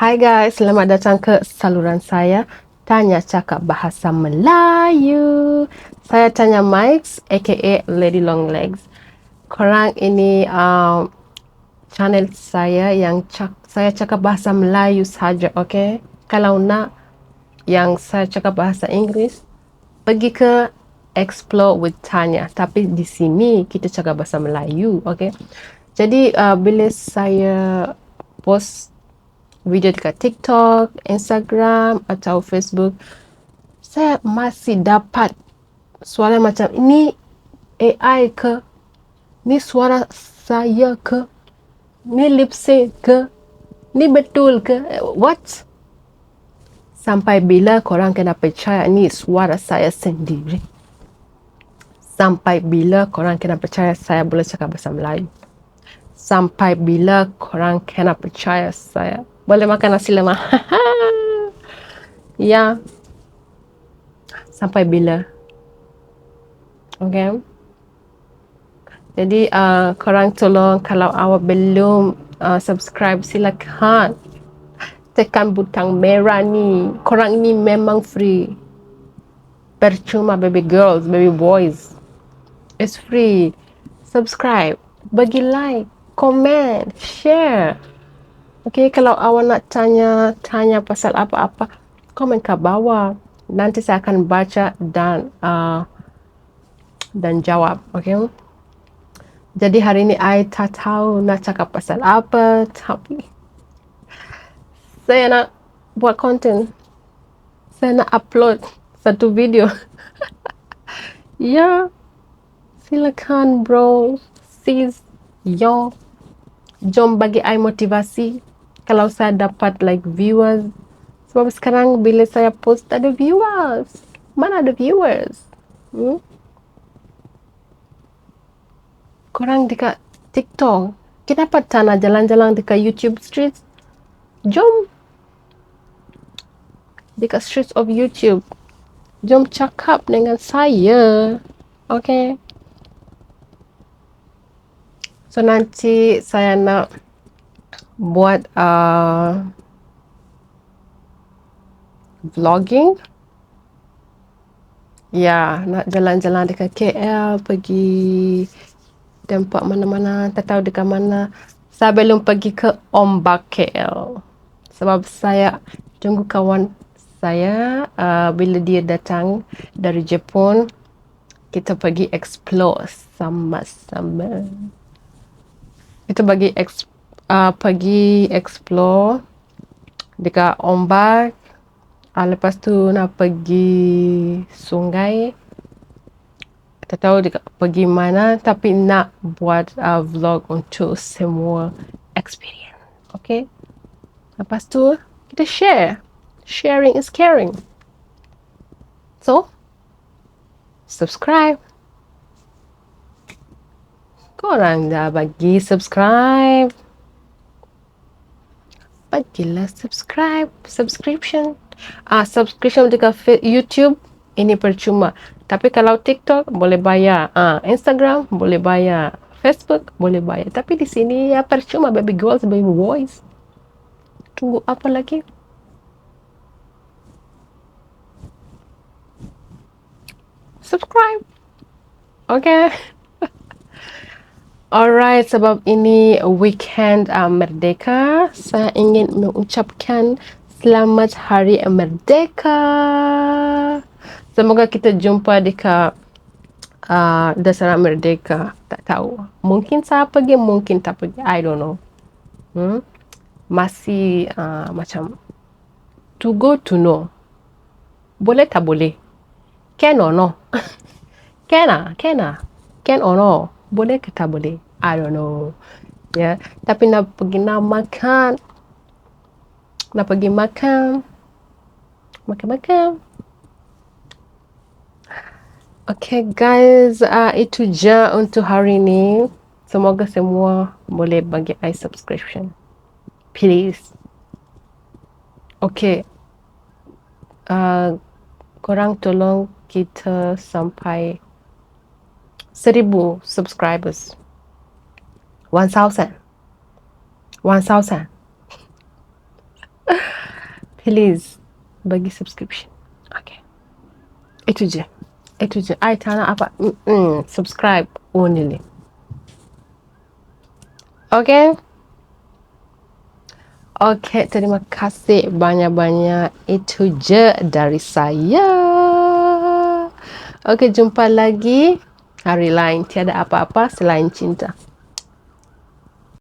Hai guys, selamat datang ke saluran saya Tanya Cakap Bahasa Melayu. Saya Tanya Mikes aka Lady Long Legs. Korang ini channel saya yang saya cakap bahasa Melayu saja, okay? Kalau nak yang saya cakap bahasa Inggeris, pergi ke Explore with Tanya. Tapi di sini kita cakap bahasa Melayu, okay? Jadi bila saya post video dekat TikTok, Instagram atau Facebook, saya masih dapat suara macam ini AI ke, ni suara saya ke, ni lip sync ke, ni betul ke, what? Sampai bila korang kena percaya ni suara saya sendiri? Sampai bila korang kena percaya saya boleh cakap bahasa Melayu? Sampai bila korang kena percaya saya boleh makan nasi lemak? Ya, sampai bila? Okay. Jadi korang tolong, kalau awak belum subscribe, silakan tekan butang merah ni. Korang ini memang free, percuma baby girls, baby boys. It's free. Subscribe, bagi like, komen, share. Okay, kalau awak nak tanya pasal apa-apa, komen kat bawah. Nanti saya akan baca dan jawab. Okay. Jadi hari ni I tak tahu nak cakap pasal apa, tapi saya nak buat konten. Saya nak upload satu video. Ya, silakan bro, sis, yo. Jom bagi I motivasi. Kalau saya dapat like viewers. Sebab sekarang bila saya post tak ada viewers. Mana ada viewers? Korang dekat TikTok, kenapa tak nak jalan-jalan dekat YouTube Streets? Jom dekat Streets of YouTube. Jom cakap dengan saya. Okay. So nanti saya nak buat vlogging. Ya, nak jalan-jalan dekat KL, pergi tempat mana-mana, tak tahu dekat mana. Saya belum pergi ke Ombak KL. Sebab saya tunggu kawan saya bila dia datang dari Jepun, kita pergi explore sama-sama. Kita pergi explore dekat Ombak. Lepas tu nak pergi sungai. Tak tahu pergi mana, tapi nak buat vlog untuk semua experience. Okay. Lepas tu kita share. Sharing is caring. So, subscribe. Korang dah bagi subscribe. Bagilah subscribe. Subscription dekat YouTube ini percuma. Tapi kalau TikTok boleh bayar, Instagram boleh bayar, Facebook boleh bayar. Tapi di sini ya percuma baby girls, baby boys. Tunggu apa lagi? Subscribe. Okay. Alright, sebab ini weekend Merdeka, saya ingin mengucapkan Selamat Hari Merdeka. Semoga kita jumpa dekat Dasar Merdeka. Tak tahu. Mungkin saya pergi, mungkin tak pergi. I don't know. Masih macam to go to know. Boleh tak boleh? Can or no? Can or no? Boleh ke tak boleh? I don't know. Ya, tapi nak pergi makan. Nak pergi makan. Okay guys, itu je untuk hari ni. Semoga semua boleh bagi I subscription. Please. Okay. Korang tolong kita sampai 1,000 subscribers. 1,000. please bagi subscription. Okay. Itu je. I tak nak apa. Subscribe only. Okay. Okay, terima kasih banyak-banyak. Itu je dari saya. Okay, jumpa lagi hari lain. Tiada apa-apa selain cinta.